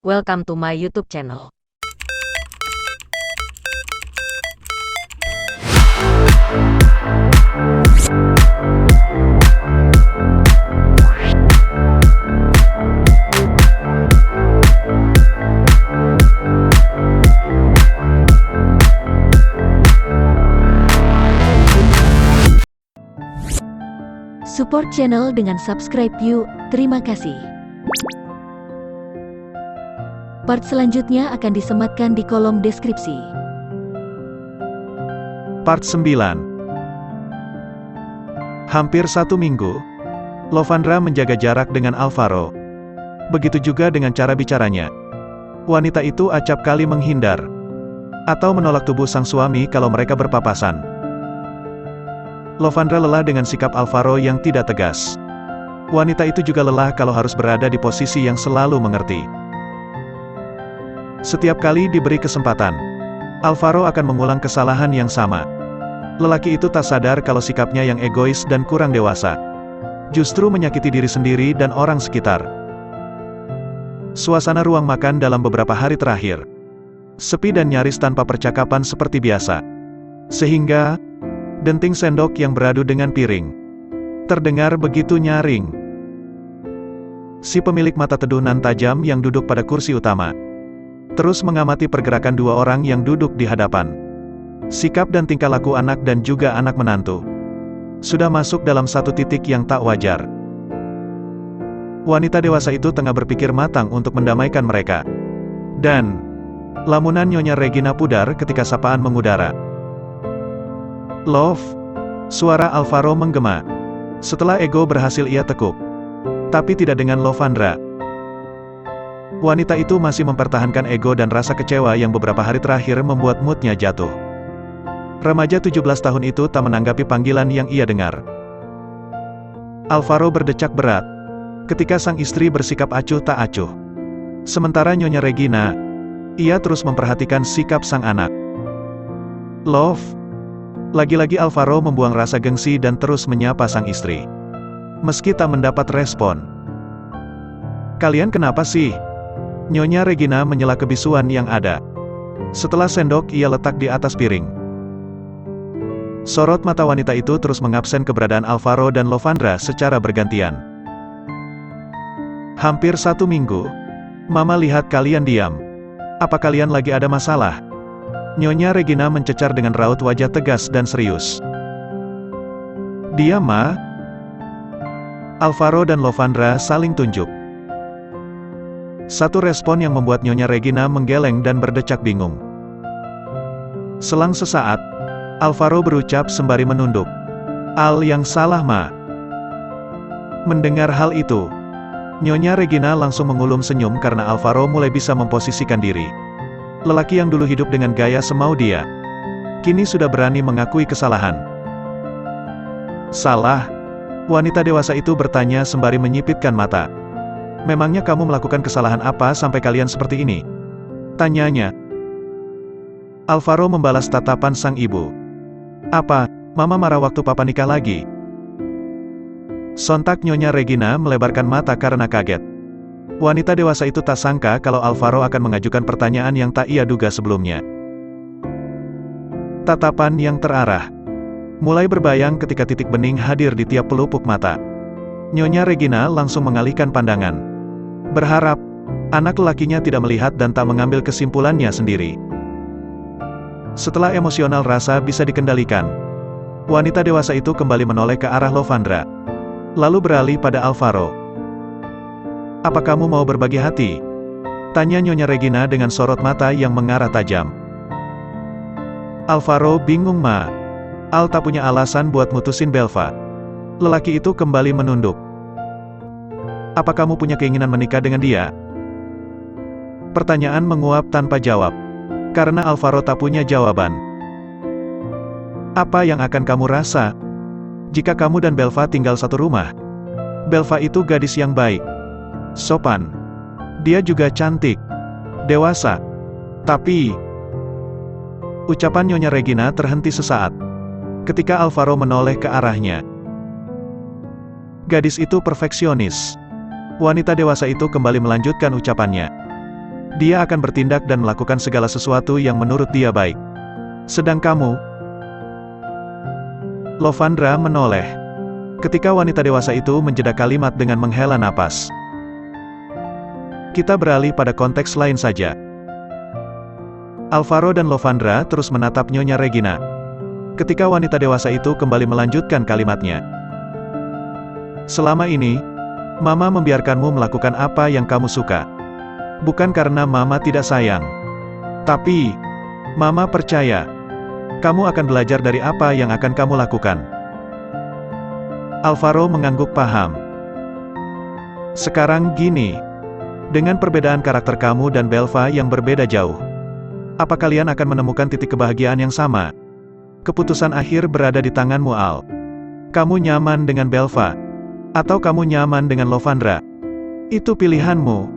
Welcome to my YouTube channel. Support channel dengan subscribe yuk, terima kasih. Part selanjutnya akan disematkan di kolom deskripsi. Part 9. Hampir 1 minggu, Lovandra menjaga jarak dengan Alvaro. Begitu juga dengan cara bicaranya. Wanita itu acap kali menghindar atau menolak tubuh sang suami kalau mereka berpapasan. Lovandra lelah dengan sikap Alvaro yang tidak tegas. Wanita itu juga lelah kalau harus berada di posisi yang selalu mengerti. Setiap kali diberi kesempatan, Alvaro akan mengulang kesalahan yang sama. Lelaki itu tak sadar kalau sikapnya yang egois dan kurang dewasa justru menyakiti diri sendiri dan orang sekitar. Suasana ruang makan dalam beberapa hari terakhir sepi dan nyaris tanpa percakapan seperti biasa. Sehingga denting sendok yang beradu dengan piring terdengar begitu nyaring. Si pemilik mata teduh nan tajam yang duduk pada kursi utama terus mengamati pergerakan dua orang yang duduk di hadapan. Sikap dan tingkah laku anak dan juga anak menantu sudah masuk dalam satu titik yang tak wajar. Wanita dewasa itu tengah berpikir matang untuk mendamaikan mereka. Dan lamunan Nyonya Regina pudar ketika sapaan mengudara. "Love," suara Alvaro menggema. Setelah ego berhasil ia tekuk, tapi tidak dengan Lovandra. Wanita itu masih mempertahankan ego dan rasa kecewa yang beberapa hari terakhir membuat moodnya jatuh. Remaja 17 tahun itu tak menanggapi panggilan yang ia dengar. Alvaro berdecak berat ketika sang istri bersikap acuh tak acuh. Sementara Nyonya Regina, ia terus memperhatikan sikap sang anak. "Love." Lagi-lagi Alvaro membuang rasa gengsi dan terus menyapa sang istri. Meski tak mendapat respon. "Kalian kenapa sih?" Nyonya Regina menyela kebisuan yang ada. Setelah sendok ia letak di atas piring. Sorot mata wanita itu terus mengabsen keberadaan Alvaro dan Lovandra secara bergantian. "Hampir 1 minggu, Mama lihat kalian diam. Apa kalian lagi ada masalah?" Nyonya Regina mencecar dengan raut wajah tegas dan serius. "Diam, Ma." Alvaro dan Lovandra saling tunjuk. Satu respon yang membuat Nyonya Regina menggeleng dan berdecak bingung. Selang sesaat, Alvaro berucap sembari menunduk. "Al yang salah, Ma." Mendengar hal itu, Nyonya Regina langsung mengulum senyum karena Alvaro mulai bisa memposisikan diri. Lelaki yang dulu hidup dengan gaya semau dia, kini sudah berani mengakui kesalahan. "Salah?" Wanita dewasa itu bertanya sembari menyipitkan mata. "Memangnya kamu melakukan kesalahan apa sampai kalian seperti ini?" tanyanya. Alvaro membalas tatapan sang ibu. "Apa, Mama marah waktu Papa nikah lagi?" Sontak Nyonya Regina melebarkan mata karena kaget. Wanita dewasa itu tak sangka kalau Alvaro akan mengajukan pertanyaan yang tak ia duga sebelumnya. Tatapan yang terarah mulai berbayang ketika titik bening hadir di tiap pelupuk mata. Nyonya Regina langsung mengalihkan pandangan, berharap anak lelakinya tidak melihat dan tak mengambil kesimpulannya sendiri. Setelah emosional rasa bisa dikendalikan, wanita dewasa itu kembali menoleh ke arah Lovandra, lalu beralih pada Alvaro. "Apa kamu mau berbagi hati?" tanya Nyonya Regina dengan sorot mata yang mengarah tajam. Alvaro bingung, "Ma. Al tak punya alasan buat mutusin Belva." Lelaki itu kembali menunduk. "Apa kamu punya keinginan menikah dengan dia?" Pertanyaan menguap tanpa jawab, karena Alvaro tak punya jawaban. "Apa yang akan kamu rasa jika kamu dan Belva tinggal satu rumah?" Belva itu gadis yang baik, sopan. Dia juga cantik, dewasa. Tapi ucapan Nyonya Regina terhenti sesaat ketika Alvaro menoleh ke arahnya. Gadis itu perfeksionis. Wanita dewasa itu kembali melanjutkan ucapannya. Dia akan bertindak dan melakukan segala sesuatu yang menurut dia baik. Sedang kamu, Lovandra menoleh. Ketika wanita dewasa itu menjeda kalimat dengan menghela napas. Kita beralih pada konteks lain saja. Alvaro dan Lovandra terus menatap Nyonya Regina. Ketika wanita dewasa itu kembali melanjutkan kalimatnya. Selama ini, Mama membiarkanmu melakukan apa yang kamu suka. Bukan karena Mama tidak sayang. Tapi, Mama percaya, kamu akan belajar dari apa yang akan kamu lakukan. Alvaro mengangguk paham. Sekarang gini, dengan perbedaan karakter kamu dan Belva yang berbeda jauh, apa kalian akan menemukan titik kebahagiaan yang sama? Keputusan akhir berada di tanganmu, Al. Kamu nyaman dengan Belva, atau kamu nyaman dengan Lovandra? Itu pilihanmu.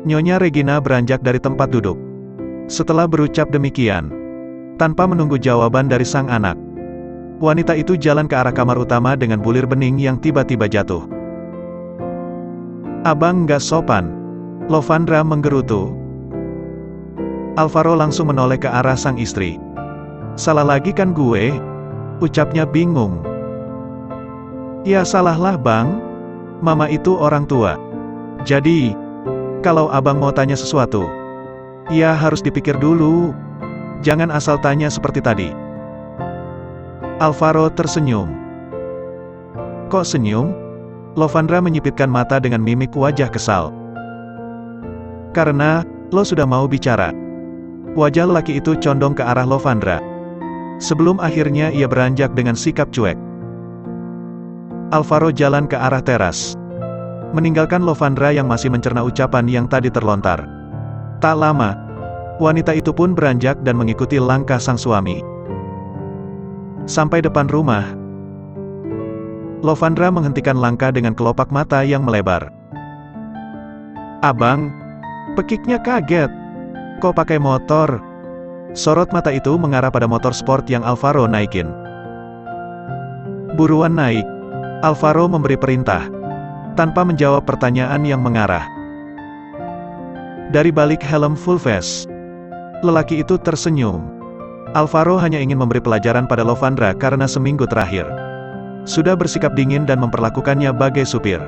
Nyonya Regina beranjak dari tempat duduk. Setelah berucap demikian, tanpa menunggu jawaban dari sang anak, wanita itu jalan ke arah kamar utama dengan bulir bening yang tiba-tiba jatuh. Abang nggak sopan. Lovandra menggerutu. Alvaro langsung menoleh ke arah sang istri. Salah lagi kan gue? Ucapnya bingung. Ya salahlah bang. Mama itu orang tua. Jadi, kalau abang mau tanya sesuatu, ya harus dipikir dulu. Jangan asal tanya seperti tadi. Alvaro tersenyum. Kok senyum? Lovandra menyipitkan mata dengan mimik wajah kesal. Karena, lo sudah mau bicara. Wajah lelaki itu condong ke arah Lovandra. Sebelum akhirnya ia beranjak dengan sikap cuek. Alvaro jalan ke arah teras, meninggalkan Lovandra yang masih mencerna ucapan yang tadi terlontar. Tak lama, wanita itu pun beranjak dan mengikuti langkah sang suami. Sampai depan rumah, Lovandra menghentikan langkah dengan kelopak mata yang melebar. Abang, pekiknya kaget. Kok pakai motor? Sorot mata itu mengarah pada motor sport yang Alvaro naikin. Buruan naik. Alvaro memberi perintah, tanpa menjawab pertanyaan yang mengarah. Dari balik helm full face, lelaki itu tersenyum. Alvaro hanya ingin memberi pelajaran pada Lovandra karena seminggu terakhir sudah bersikap dingin dan memperlakukannya bagai supir.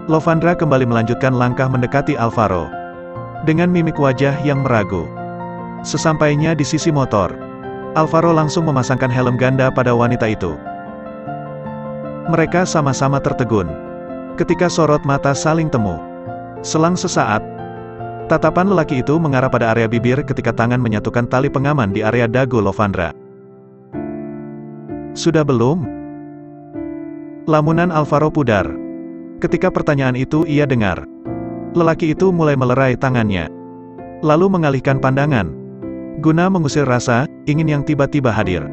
Lovandra kembali melanjutkan langkah mendekati Alvaro, dengan mimik wajah yang meragu. Sesampainya di sisi motor, Alvaro langsung memasangkan helm ganda pada wanita itu. Mereka sama-sama tertegun ketika sorot mata saling temu. Selang sesaat, tatapan lelaki itu mengarah pada area bibir ketika tangan menyatukan tali pengaman di area dagu Lovandra. Sudah belum? Lamunan Alvaro pudar. Ketika pertanyaan itu ia dengar, lelaki itu mulai melerai tangannya, lalu mengalihkan pandangan, guna mengusir rasa ingin yang tiba-tiba hadir.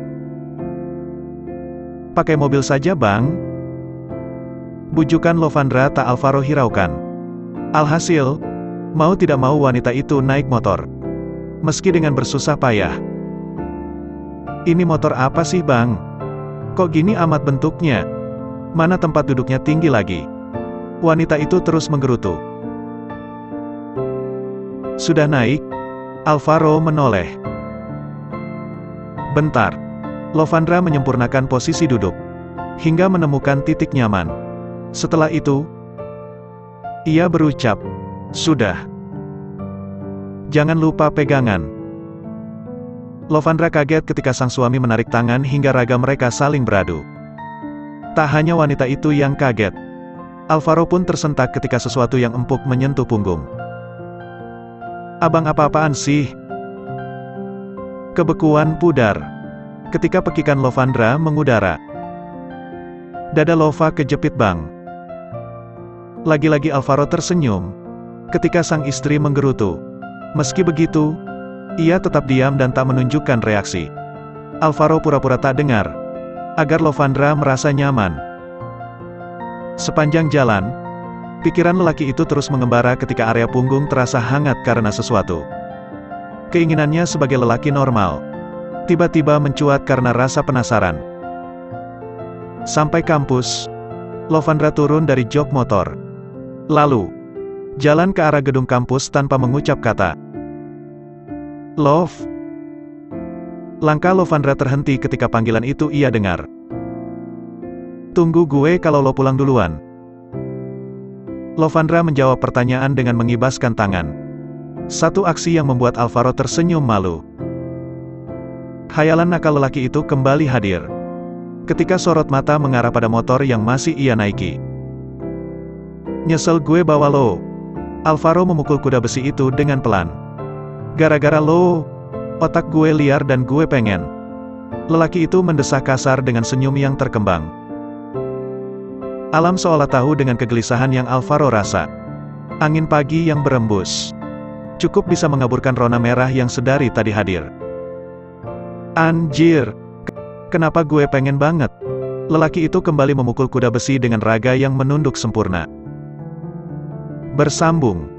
Pakai mobil saja bang. Bujukan Lovandra tak Alvaro hiraukan. Alhasil, mau tidak mau wanita itu naik motor. Meski dengan bersusah payah. Ini motor apa sih bang? Kok gini amat bentuknya? Mana tempat duduknya tinggi lagi? Wanita itu terus menggerutu. Sudah naik? Alvaro menoleh. Bentar. Lovandra menyempurnakan posisi duduk, hingga menemukan titik nyaman. Setelah itu, ia berucap, sudah. Jangan lupa pegangan. Lovandra kaget ketika sang suami menarik tangan hingga raga mereka saling beradu. Tak hanya wanita itu yang kaget. Alvaro pun tersentak ketika sesuatu yang empuk menyentuh punggung. Abang apa-apaan sih? Kebekuan pudar ketika pekikan Lovandra mengudara. Dada Lova kejepit bang. Lagi-lagi Alvaro tersenyum ketika sang istri menggerutu. Meski begitu, ia tetap diam dan tak menunjukkan reaksi. Alvaro pura-pura tak dengar, agar Lovandra merasa nyaman. Sepanjang jalan, pikiran lelaki itu terus mengembara ketika area punggung terasa hangat karena sesuatu. Keinginannya sebagai lelaki normal tiba-tiba mencuat karena rasa penasaran. Sampai kampus, Lovandra turun dari jok motor. Lalu, jalan ke arah gedung kampus tanpa mengucap kata. Love. Langkah Lovandra terhenti ketika panggilan itu ia dengar. Tunggu gue kalau lo pulang duluan. Lovandra menjawab pertanyaan dengan mengibaskan tangan. Satu aksi yang membuat Alvaro tersenyum malu. Khayalan nakal lelaki itu kembali hadir. Ketika sorot mata mengarah pada motor yang masih ia naiki. Nyesel gue bawa lo. Alvaro memukul kuda besi itu dengan pelan. Gara-gara lo, otak gue liar dan gue pengen. Lelaki itu mendesak kasar dengan senyum yang terkembang. Alam seolah tahu dengan kegelisahan yang Alvaro rasa. Angin pagi yang berembus. Cukup bisa mengaburkan rona merah yang sedari tadi hadir. Anjir. Kenapa gue pengen banget? Lelaki itu kembali memukul kuda besi dengan raga yang menunduk sempurna. Bersambung.